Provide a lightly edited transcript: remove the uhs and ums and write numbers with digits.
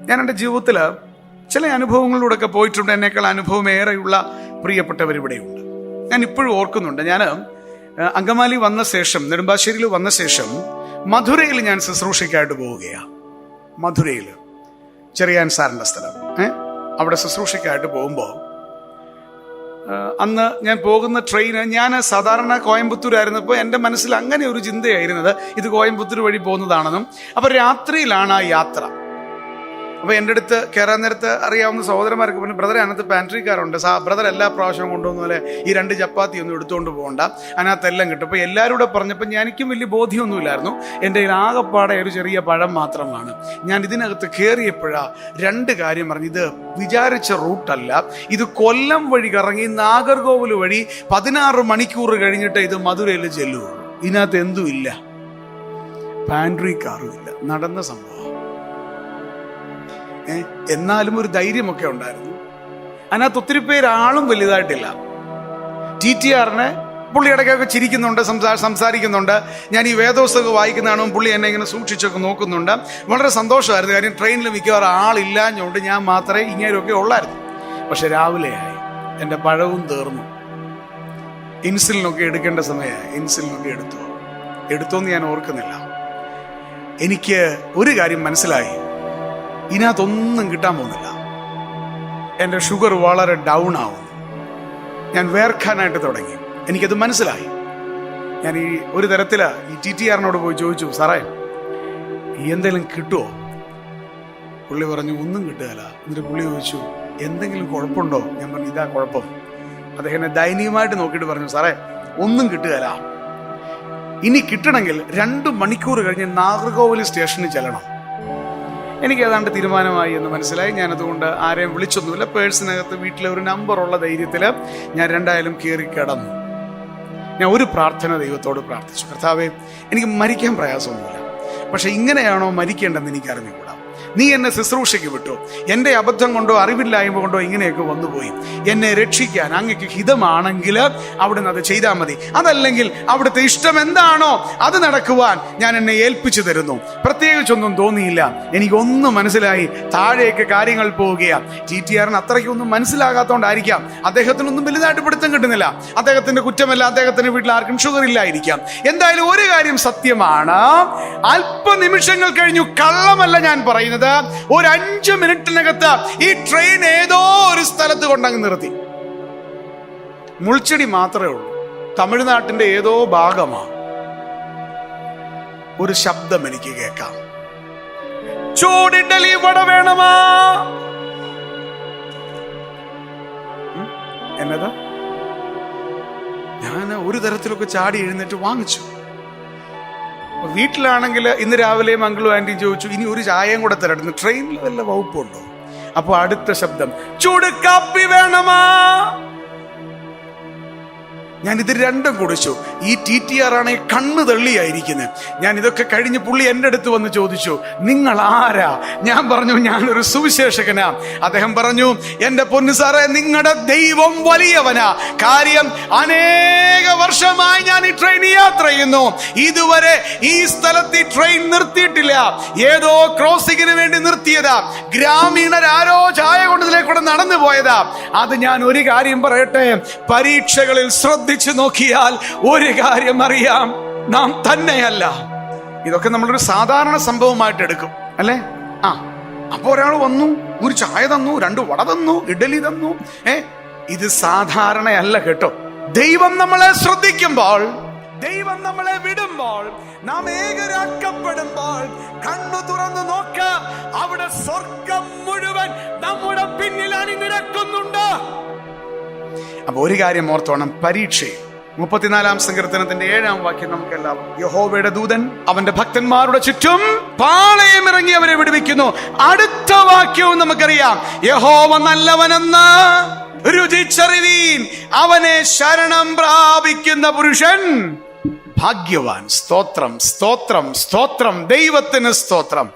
ഞാൻ എൻ്റെ ജീവിതത്തിൽ ചില അനുഭവങ്ങളിലൂടെയൊക്കെ പോയിട്ടുണ്ട്. എന്നേക്കാൾ അനുഭവം ഏറെയുള്ള പ്രിയപ്പെട്ടവരിവിടെയുണ്ട്. ഞാൻ ഇപ്പോഴും ഓർക്കുന്നുണ്ട്. ഞാൻ അങ്കമാലി വന്ന ശേഷം, നെടുമ്പാശ്ശേരിയിൽ വന്ന ശേഷം മധുരയിൽ ഞാൻ ശുശ്രൂഷയ്ക്കായിട്ട് പോവുകയാണ്. മധുരയിൽ ചെറിയാൻ സാറിൻ്റെ സ്ഥലം, അവിടെ ശുശ്രൂഷയ്ക്കായിട്ട് പോകുമ്പോൾ അന്ന് ഞാൻ പോകുന്ന ട്രെയിന്, ഞാൻ സാധാരണ കോയമ്പത്തൂരായിരുന്നപ്പോൾ എൻ്റെ മനസ്സിൽ അങ്ങനെ ഒരു ചിന്തയായിരുന്നത് ഇത് കോയമ്പത്തൂർ വഴി പോകുന്നതാണെന്നും. അപ്പോൾ രാത്രിയിലാണ് ആ യാത്ര. അപ്പോൾ എൻ്റെ അടുത്ത് കയറാൻ നേരത്ത് അറിയാവുന്ന സഹോദരന്മാർക്ക് പറഞ്ഞു, ബ്രദറെ അതിനകത്ത് പാൻട്രിക്കാരുണ്ട്, ബ്രദർ എല്ലാ പ്രാവശ്യവും കൊണ്ടുവന്ന പോലെ ഈ 2 ചപ്പാത്തി ഒന്നും എടുത്തുകൊണ്ട് പോകണ്ട, അതിനകത്തെല്ലാം കിട്ടും. അപ്പോൾ എല്ലാവരും കൂടെ പറഞ്ഞപ്പോൾ എനിക്കും വലിയ ബോധ്യമൊന്നുമില്ലായിരുന്നു. എൻ്റെ ആകെപ്പാടെ ഒരു ചെറിയ പഴം മാത്രമാണ്. ഞാൻ ഇതിനകത്ത് കയറിയപ്പോഴാണ് 2 കാര്യം പറഞ്ഞു. ഇത് വിചാരിച്ച റൂട്ടല്ല, ഇത് കൊല്ലം വഴി കറങ്ങി നാഗർകോവിൽ വഴി 16 മണിക്കൂർ കഴിഞ്ഞിട്ട് ഇത് മധുരയിൽ ചെല്ലുകയുള്ളൂ. ഇതിനകത്ത് എന്തും ഇല്ല, പാൻട്രി കാറും ഇല്ല. നടന്ന സംഭവം. എന്നാലും ഒരു ധൈര്യമൊക്കെ ഉണ്ടായിരുന്നു. അതിനകത്ത് ഒത്തിരി പേര് ആളും വലുതായിട്ടില്ല. TTRനെ പുള്ളി ഇടയ്ക്കൊക്കെ ചിരിക്കുന്നുണ്ട്, സംസാരിക്കുന്നുണ്ട്. ഞാൻ ഈ വേദോസ്തകം വായിക്കുന്നതാണോ പുള്ളി എന്നെ ഇങ്ങനെ സൂക്ഷിച്ചൊക്കെ നോക്കുന്നുണ്ട്. വളരെ സന്തോഷമായിരുന്നു. കാര്യം ട്രെയിനിൽ മിക്കവാറും ആളില്ലാഞ്ഞുകൊണ്ട് ഞാൻ മാത്രമേ ഇങ്ങനെയൊക്കെ ഉള്ളായിരുന്നു. പക്ഷെ രാവിലെയായി, എൻ്റെ പഴവും തീർന്നു. ഇൻസുലിനൊക്കെ എടുക്കേണ്ട സമയമായി. ഇൻസുലിനൊക്കെ എടുത്തോന്ന് ഞാൻ ഓർക്കുന്നില്ല. എനിക്ക് ഒരു കാര്യം മനസ്സിലായി, ഇതിനകത്തൊന്നും കിട്ടാൻ പോകുന്നില്ല. എൻ്റെ ഷുഗർ വളരെ ഡൗൺ ആവുന്നു. ഞാൻ വേർക്കാനായിട്ട് തുടങ്ങി. എനിക്കത് മനസ്സിലായി. ഞാൻ ഈ ഒരു തരത്തില് ഈ TTRനോട് പോയി ചോദിച്ചു, സാറേ എന്തെങ്കിലും കിട്ടുമോ? പുള്ളി പറഞ്ഞു ഒന്നും കിട്ടുകയില്ല. എന്നിട്ട് പുള്ളി ചോദിച്ചു എന്തെങ്കിലും കുഴപ്പമുണ്ടോ? ഞാൻ പറഞ്ഞു ഇതാ കുഴപ്പം. അദ്ദേഹം എന്നെ ദയനീയമായിട്ട് നോക്കിയിട്ട് പറഞ്ഞു, സാറേ ഒന്നും കിട്ടുകയില്ല. ഇനി കിട്ടണമെങ്കിൽ 2 മണിക്കൂർ കഴിഞ്ഞ് നാഗർകോവിൽ സ്റ്റേഷനിൽ ചെല്ലണം. എനിക്ക് ഏതാണ്ട് തീരുമാനമായി എന്ന് മനസ്സിലായി. ഞാനതുകൊണ്ട് ആരെയും വിളിച്ചൊന്നുമില്ല. പേഴ്സിനകത്ത് വീട്ടിലെ ഒരു നമ്പറുള്ള ധൈര്യത്തിൽ ഞാൻ 2 കയറി കിടന്നു. ഞാൻ ഒരു പ്രാർത്ഥന ദൈവത്തോട് പ്രാർത്ഥിച്ചു, കർത്താവേ എനിക്ക് മരിക്കാൻ പ്രയാസമൊന്നുമില്ല, പക്ഷെ ഇങ്ങനെയാണോ മരിക്കേണ്ടെന്ന് എനിക്ക് അറിഞ്ഞുകൂടാ. നീ എന്നെ ശുശ്രൂഷയ്ക്ക് വിട്ടു. എൻ്റെ അബദ്ധം കൊണ്ടോ അറിവില്ലായ്മ കൊണ്ടോ ഇങ്ങനെയൊക്കെ വന്നുപോയി. എന്നെ രക്ഷിക്കാൻ അങ്ങക്ക് ഹിതമാണെങ്കിൽ അവിടുന്ന് അത് ചെയ്താൽ മതി. അതല്ലെങ്കിൽ അവിടുത്തെ ഇഷ്ടം എന്താണോ അത് നടക്കുവാൻ ഞാൻ എന്നെ ഏൽപ്പിച്ചു തരുന്നു. പ്രത്യേകിച്ചൊന്നും തോന്നിയില്ല. എനിക്കൊന്നും മനസ്സിലായി. താഴേക്ക് കാര്യങ്ങൾ പോവുകയാണ്. TTRന് അത്രയ്ക്കൊന്നും മനസ്സിലാകാത്തോണ്ടായിരിക്കാം അദ്ദേഹത്തിനൊന്നും വലുതായിട്ട് പിടുത്തം കിട്ടുന്നില്ല. അദ്ദേഹത്തിന്റെ കുറ്റമല്ല, അദ്ദേഹത്തിന്റെ വീട്ടിൽ ആർക്കും ഷുഗർ ഇല്ലായിരിക്കാം. എന്തായാലും ഒരു കാര്യം സത്യമാണ്, അല്പനിമിഷങ്ങൾ കഴിഞ്ഞു, കള്ളമല്ല ഞാൻ പറയുന്നത്, ഒരു 5 മിനിറ്റിനകത്ത് ഈ ട്രെയിൻ ഏതോ ഒരു സ്ഥലത്ത് കൊണ്ടങ്ങ് നിർത്തി. മുൾച്ചെടി മാത്രമേ ഉള്ളൂ, തമിഴ്നാട്ടിന്റെ ഏതോ ഭാഗമാണ്. ഒരു ശബ്ദം എനിക്ക് കേൾക്കാം, ചൂടിഡലി വട വേണമാ. എന്നതാ? ഞാൻ ഒരു തരത്തിലൊക്കെ ചാടി എഴുന്നേറ്റ് വാങ്ങിച്ചു. വീട്ടിലാണെങ്കിൽ ഇന്ന് രാവിലെ മംഗളു ആന്റി ചോദിച്ചു ഇനി ഒരു ചായയും കൂടെ തരട്ടെ, ട്രെയിനിൽ വല്ല വകുപ്പുണ്ടോ? അപ്പൊ അടുത്ത ശബ്ദം, ചൂട് കാപ്പി വേണമാ. ഞാൻ ഇത് 2 കുടിച്ചു. ഈ TTR ആണെങ്കിൽ കണ്ണ് തള്ളിയായിരിക്കുന്നത്. ഞാൻ ഇതൊക്കെ കഴിഞ്ഞ് പുള്ളി എൻ്റെ അടുത്ത് വന്ന് ചോദിച്ചു, നിങ്ങൾ ആരാ? ഞാൻ പറഞ്ഞു ഞാനൊരു സുവിശേഷകനാ. അദ്ദേഹം പറഞ്ഞു, എൻ്റെ പൊന്നു സാറേ, നിങ്ങളുടെ ദൈവം വലിയവനാ. കാര്യം അനേക വർഷമായി ഞാൻ ഈ ട്രെയിൻ യാത്ര ചെയ്യുന്നു. ഇതുവരെ ഈ സ്ഥലത്ത് ഈ ട്രെയിൻ നിർത്തിയിട്ടില്ല. ഏതോ ക്രോസിങ്ങിന് വേണ്ടി നിർത്തിയതാ. ഗ്രാമീണരാരോ ചായ കൊണ്ടതിലേക്കൂടെ നടന്നു പോയതാ. അത് ഞാൻ ഒരു കാര്യം പറയട്ടെ, പരീക്ഷകളിൽ ശ്രദ്ധിച്ചു നോക്കിയാൽ ഒരു കാര്യം അറിയാം, നാം തന്നെയല്ല. ഇതൊക്കെ നമ്മളൊരു സാധാരണ സംഭവമായിട്ട് എടുക്കും, അല്ലേ? അപ്പൊ ഒരാൾ വന്നു, ഒരു ചായ തന്നു, 2 വട തന്നു, ഇഡലി തന്നു. ഇത് സാധാരണയല്ല കേട്ടോ. ദൈവം നമ്മളെ ശ്രദ്ധിക്കുമ്പോൾ, ദൈവം നമ്മളെ വിടുമ്പോൾ, നാം ഏകരാക്കപ്പെടുമ്പോൾ കണ്ണു തുറന്നു നോക്ക, അവിടെ സ്വർഗം മുഴുവൻ നമ്മുടെ പിന്നിൽ അണിനിരക്കുന്നുണ്ട്. അപ്പൊ ഒരു കാര്യം ഓർത്തോണം, പരീക്ഷയിൽ 34-ാം സങ്കീർത്തനത്തിന്റെ 7-ാം വാക്യം നമുക്കെല്ലാം, യഹോവയുടെ ദൂതൻ അവന്റെ ഭക്തന്മാരുടെ ചുറ്റും പാളയമിറങ്ങി അവരെ വിടുവിക്കുന്നു. അടുത്ത വാക്യവും നമുക്കറിയാം, യഹോവ നല്ലവനെന്ന് രുചിച്ചറിവീൻ, അവനെ ശരണം പ്രാപിക്കുന്ന പുരുഷൻ ഭാഗ്യവാൻ. സ്തോത്രം, സ്തോത്രം, സ്തോത്രം, ദൈവത്തിന് സ്തോത്രം.